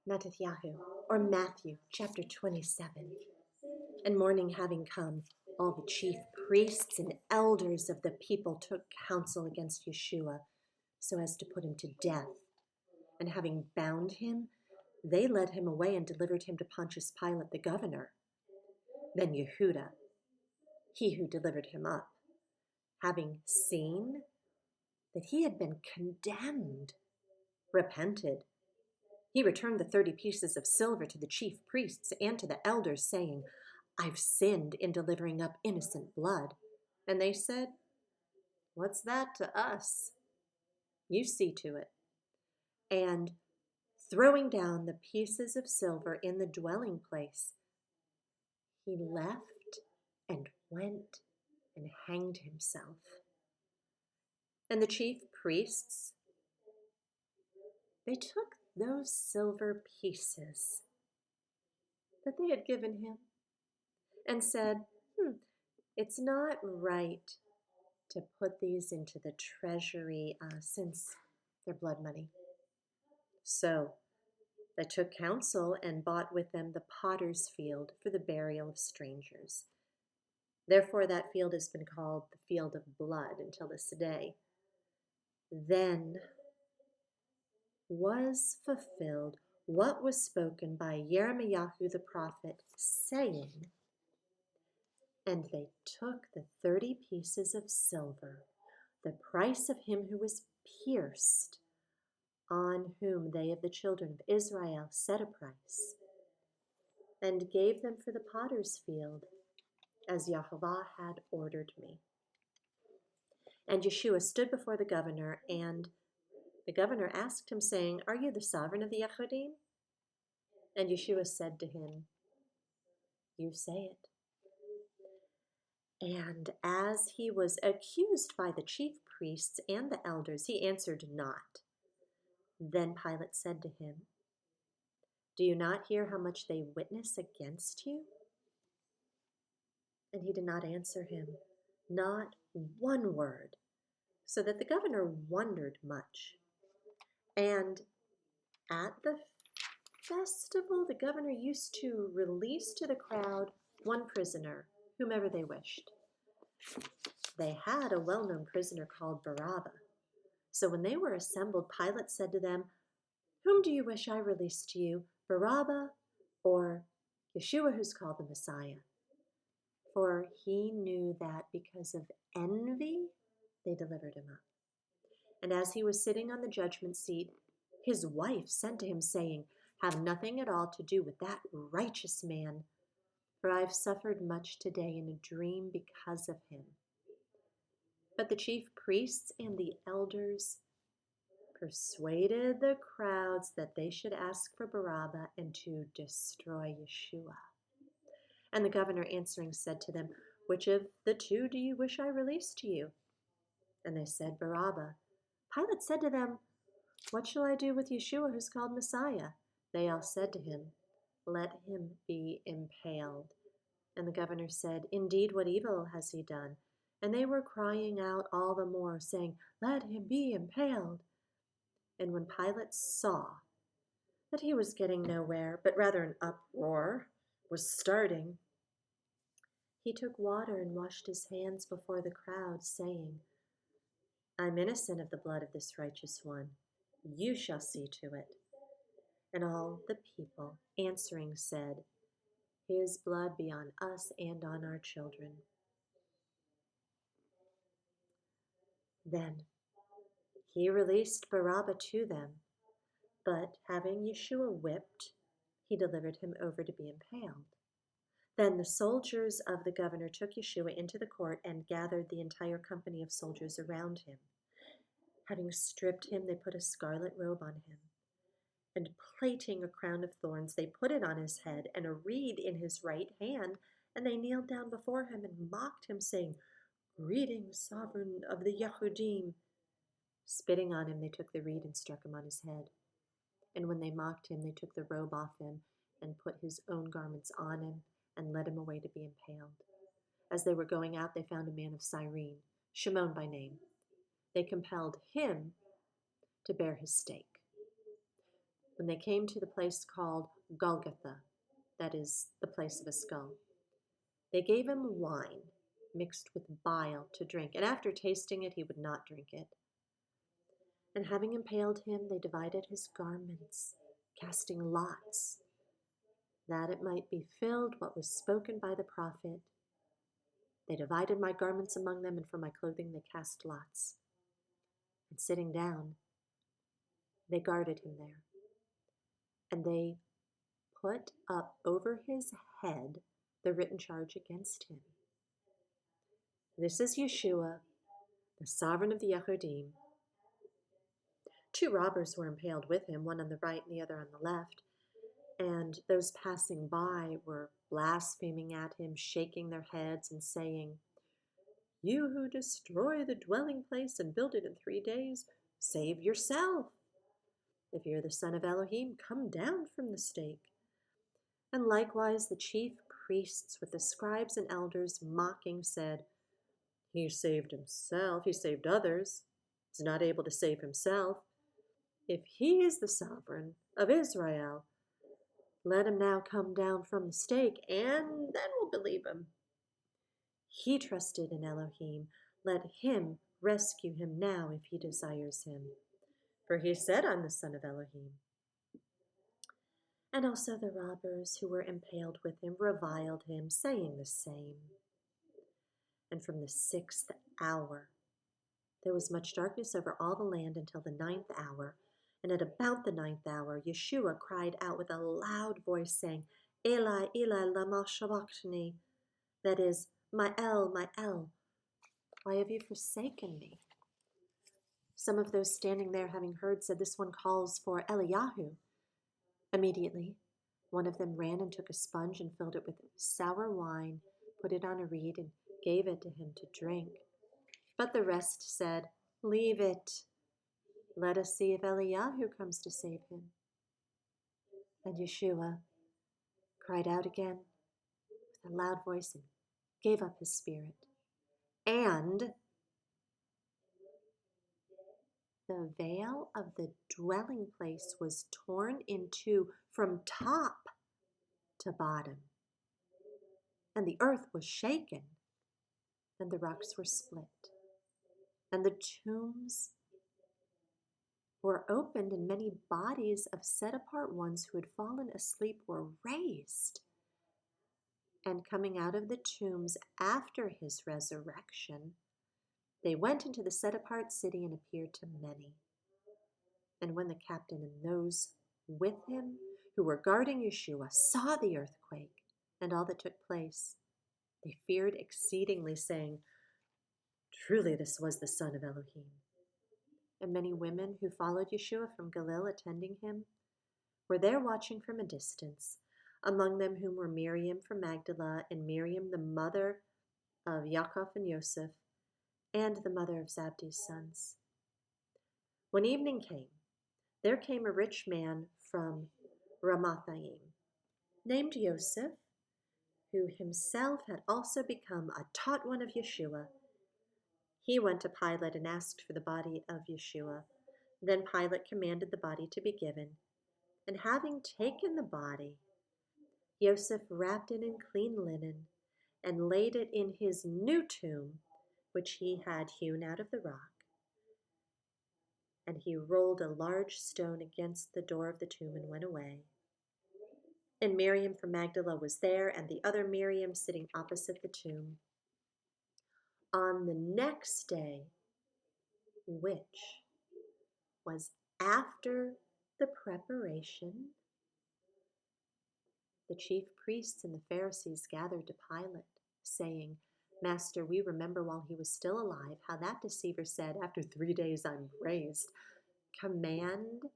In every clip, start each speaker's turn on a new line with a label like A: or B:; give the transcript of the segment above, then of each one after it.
A: Matthew chapter 27. And morning having come, all the chief priests and elders of the people took counsel against Yeshua, so as to put him to death. And having bound him, they led him away and delivered him to Pontius Pilate the governor. Then Yehuda, he who delivered him up, having seen that he had been condemned, repented. He returned the 30 pieces of silver to the chief priests and to the elders, saying, I've sinned in delivering up innocent blood. And they said, What's that to us? You see to it. And throwing down the pieces of silver in the dwelling place, he left and went and hanged himself. And the chief priests, they took those silver pieces that they had given him and said, it's not right to put these into the treasury since they're blood money. So they took counsel and bought with them the potter's field for the burial of strangers. Therefore that field has been called the field of blood until this day. Then was fulfilled what was spoken by Jeremiah the prophet, saying, And they took the 30 pieces of silver, the price of him who was pierced, on whom they of the children of Israel set a price, and gave them for the potter's field, as Yahovah had ordered me. And Yeshua stood before the governor, and the governor asked him, saying, Are you the sovereign of the Yehudim? And Yeshua said to him, You say it. And as he was accused by the chief priests and the elders, he answered not. Then Pilate said to him, Do you not hear how much they witness against you? And he did not answer him, not one word, so that the governor wondered much. And at the festival, the governor used to release to the crowd one prisoner, whomever they wished. They had a well-known prisoner called Barabbas. So when they were assembled, Pilate said to them, Whom do you wish I release to you, Barabbas or Yeshua, who's called the Messiah? For he knew that because of envy, they delivered him up. And as he was sitting on the judgment seat, his wife sent to him, saying, Have nothing at all to do with that righteous man, for I've suffered much today in a dream because of him. But the chief priests and the elders persuaded the crowds that they should ask for Barabbas and to destroy Yeshua. And the governor answering said to them, Which of the two do you wish I release to you? And they said, Barabbas. Pilate said to them, What shall I do with Yeshua, who's called Messiah? They all said to him, Let him be impaled. And the governor said, Indeed, what evil has he done? And they were crying out all the more, saying, Let him be impaled. And when Pilate saw that he was getting nowhere, but rather an uproar was starting, he took water and washed his hands before the crowd, saying, I'm innocent of the blood of this righteous one. You shall see to it. And all the people answering said, His blood be on us and on our children. Then he released Barabbas to them, but having Yeshua whipped, he delivered him over to be impaled. Then the soldiers of the governor took Yeshua into the court and gathered the entire company of soldiers around him. Having stripped him, they put a scarlet robe on him, and plaiting a crown of thorns, they put it on his head and a reed in his right hand, and they kneeled down before him and mocked him, saying, Greetings, sovereign of the Yehudim. Spitting on him, they took the reed and struck him on his head. And when they mocked him, they took the robe off him and put his own garments on him and led him away to be impaled. As they were going out, they found a man of Cyrene, Shimon by name. They compelled him to bear his stake. When they came to the place called Golgotha, that is the place of a skull, they gave him wine mixed with bile to drink, and after tasting it, he would not drink it. And having impaled him, they divided his garments, casting lots, that it might be filled what was spoken by the prophet. They divided my garments among them, and for my clothing they cast lots. And sitting down, they guarded him there. And they put up over his head the written charge against him. This is Yeshua, the sovereign of the Yehudim. 2 robbers were impaled with him, one on the right and the other on the left. And those passing by were blaspheming at him, shaking their heads and saying, "You who destroy the dwelling place and build it in 3 days, save yourself. If you're the son of Elohim, come down from the stake." And likewise the chief priests with the scribes and elders mocking said, "He saved himself, he saved others. He's not able to save himself. If he is the sovereign of Israel, let him now come down from the stake, and then we'll believe him. He trusted in Elohim. Let him rescue him now if he desires him. For he said, 'I'm the son of Elohim.'" And also the robbers who were impaled with him reviled him, saying the same. And from the 6th hour there was much darkness over all the land until the 9th hour. And at about the 9th hour, Yeshua cried out with a loud voice, saying, "Eli, Eli, lama sabachthani," that is, my El, why have you forsaken me?" Some of those standing there, having heard, said, "This one calls for Eliyahu." Immediately, one of them ran and took a sponge and filled it with sour wine, put it on a reed, and gave it to him to drink. But the rest said, "Leave it. Let us see if Eliyahu comes to save him." And Yeshua cried out again with a loud voice and gave up his spirit. And the veil of the dwelling place was torn in two from top to bottom. And the earth was shaken, and the rocks were split, and the tombs were opened, and many bodies of set-apart ones who had fallen asleep were raised. And coming out of the tombs after his resurrection, they went into the set-apart city and appeared to many. And when the captain and those with him who were guarding Yeshua saw the earthquake and all that took place, they feared exceedingly, saying, "Truly this was the Son of Elohim." And many women who followed Yeshua from Galilee attending him were there watching from a distance, among them whom were Miriam from Magdala, and Miriam the mother of Yaakov and Yosef, and the mother of Zabdi's sons. When evening came, there came a rich man from Ramathaim, named Yosef, who himself had also become a taught one of Yeshua. He went to Pilate and asked for the body of Yeshua. Then Pilate commanded the body to be given, and having taken the body, Yosef wrapped it in clean linen and laid it in his new tomb, which he had hewn out of the rock. And he rolled a large stone against the door of the tomb and went away. And Miriam from Magdala was there, and the other Miriam sitting opposite the tomb. On the next day, which was after the preparation, the chief priests and the Pharisees gathered to Pilate, saying, "Master, we remember while he was still alive how that deceiver said, 'After 3 days I'm raised.' Command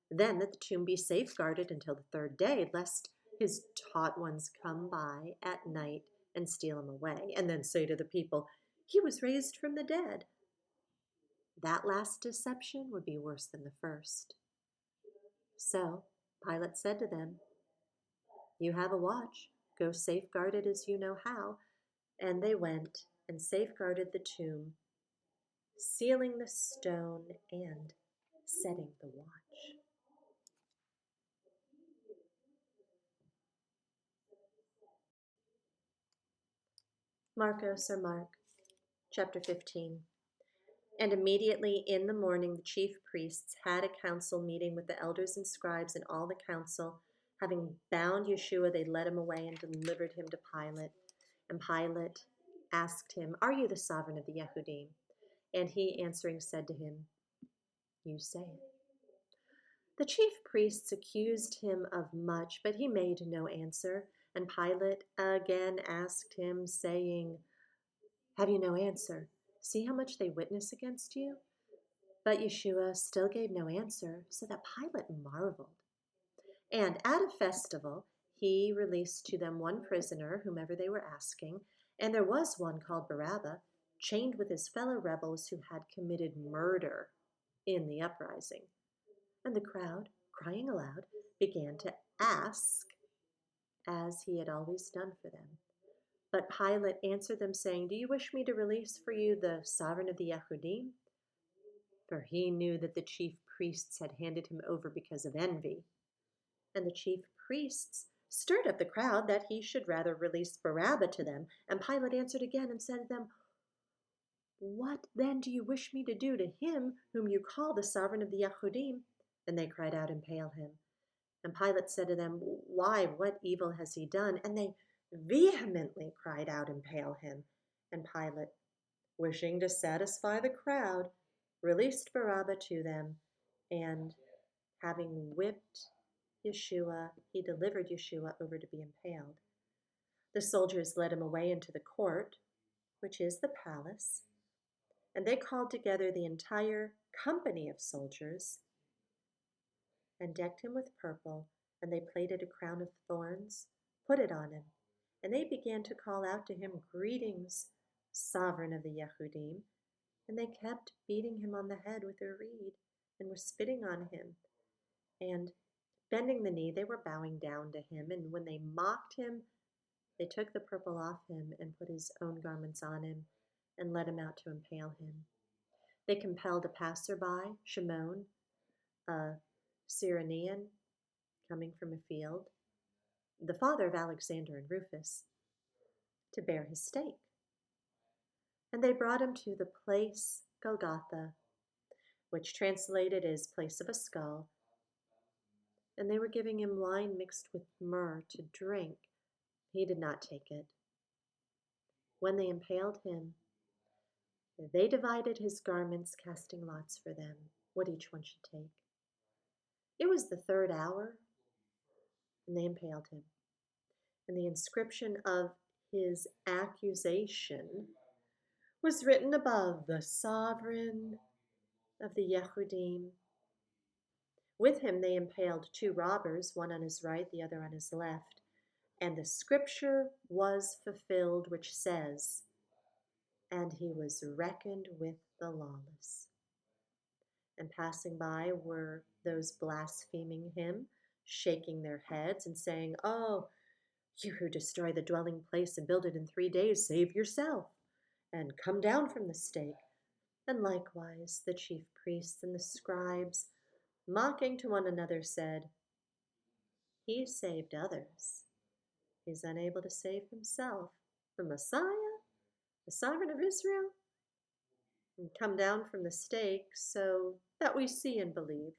A: then that the tomb be safeguarded until the 3rd day, lest his taught ones come by at night and steal him away, and then say to the people, 'He was raised from the dead.' That last deception would be worse than the first." So Pilate said to them, "You have a watch. Go safeguard it as you know how." And they went and safeguarded the tomb, sealing the stone and setting the watch. Marcos or Mark, chapter 15. And immediately in the morning the chief priests had a council meeting with the elders and scribes and all the council. Having bound Yeshua, they led him away and delivered him to Pilate. And Pilate asked him, "Are you the sovereign of the Yehudim?" And he answering said to him, "You say it." The chief priests accused him of much, but he made no answer. And Pilate again asked him, saying, "Have you no answer? See how much they witness against you?" But Yeshua still gave no answer, so that Pilate marveled. And at a festival, he released to them one prisoner, whomever they were asking. And there was one called Barabbas, chained with his fellow rebels who had committed murder in the uprising. And the crowd, crying aloud, began to ask, as he had always done for them. But Pilate answered them, saying, "Do you wish me to release for you the sovereign of the Yehudim?" For he knew that the chief priests had handed him over because of envy. And the chief priests stirred up the crowd that he should rather release Barabbas to them. And Pilate answered again and said to them, "What then do you wish me to do to him whom you call the sovereign of the Yehudim?" And they cried out, "Impale him." And Pilate said to them, "Why, what evil has he done?" And they vehemently cried out, "Impale him." And Pilate, wishing to satisfy the crowd, released Barabbas to them, and having whipped Yeshua, he delivered Yeshua over to be impaled. The soldiers led him away into the court, which is the palace, and they called together the entire company of soldiers and decked him with purple, and they plaited a crown of thorns, put it on him, and they began to call out to him, "Greetings, sovereign of the Yehudim." And they kept beating him on the head with a reed, and were spitting on him. And bending the knee, they were bowing down to him. And when they mocked him, they took the purple off him and put his own garments on him and led him out to impale him. They compelled a passerby, Shimon, a Cyrenian, coming from a field, the father of Alexander and Rufus, to bear his stake. And they brought him to the place Golgotha, which translated is place of a skull. And they were giving him wine mixed with myrrh to drink. He did not take it. When they impaled him, they divided his garments, casting lots for them, what each one should take. It was the third hour, and they impaled him. And the inscription of his accusation was written above, "The Sovereign of the Yehudim." With him they impaled two robbers, one on his right, the other on his left. And the scripture was fulfilled, which says, "And he was reckoned with the lawless." And passing by were those blaspheming him, shaking their heads and saying, "Oh, you who destroy the dwelling place and build it in 3 days, save yourself, and come down from the stake." And likewise the chief priests and the scribes, mocking to one another, said, "He saved others. He's unable to save himself. The Messiah, the sovereign of Israel, and come down from the stake so that we see and believe."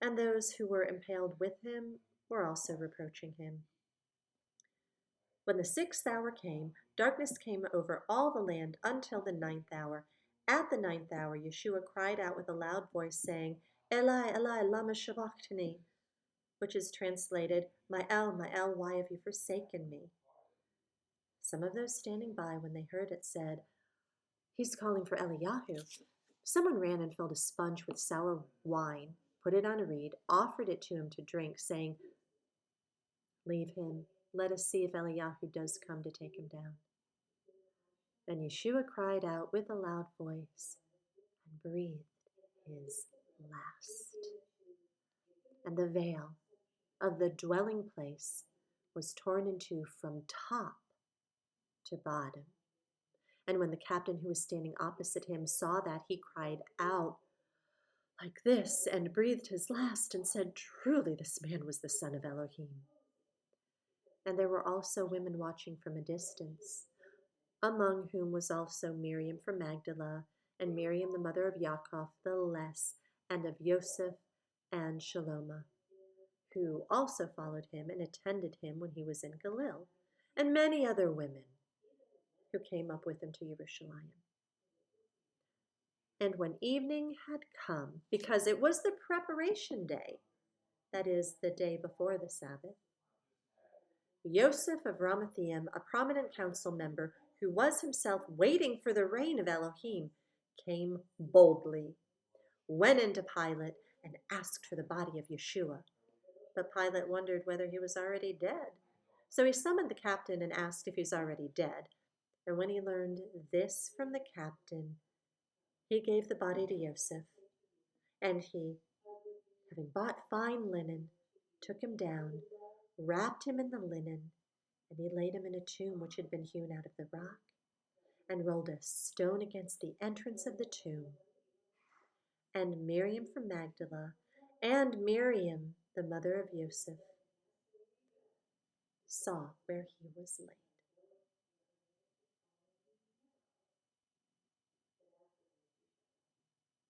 A: And those who were impaled with him were also reproaching him. When the 6th hour came, darkness came over all the land until the 9th hour. At the 9th hour, Yeshua cried out with a loud voice, saying, "Eli, Eli, lama sabachthani," which is translated, my El, why have you forsaken me?" Some of those standing by, when they heard it, said, "He's calling for Eliyahu." Someone ran and filled a sponge with sour wine, put it on a reed, offered it to him to drink, saying, "Leave him. Let us see if Eliyahu does come to take him down." Then Yeshua cried out with a loud voice and breathed his last. And the veil of the dwelling place was torn in two from top to bottom. And when the captain who was standing opposite him saw that, he cried out like this and breathed his last and said, "Truly this man was the son of Elohim." And there were also women watching from a distance, among whom was also Miriam from Magdala, and Miriam the mother of Yaakov the Less, and of Joseph and Shalomah, who also followed him and attended him when he was in Galilee, and many other women who came up with him to Jerusalem. And when evening had come, because it was the preparation day, that is, the day before the Sabbath, Joseph of Ramathaim, a prominent council member who was himself waiting for the reign of Elohim, came boldly, went into Pilate, and asked for the body of Yeshua. But Pilate wondered whether he was already dead. So he summoned the captain and asked if he was already dead. And when he learned this from the captain, he gave the body to Joseph. And he, having bought fine linen, took him down, wrapped him in the linen, and he laid him in a tomb which had been hewn out of the rock, and rolled a stone against the entrance of the tomb. And Miriam from Magdala, and Miriam, the mother of Joseph, saw where he was laid.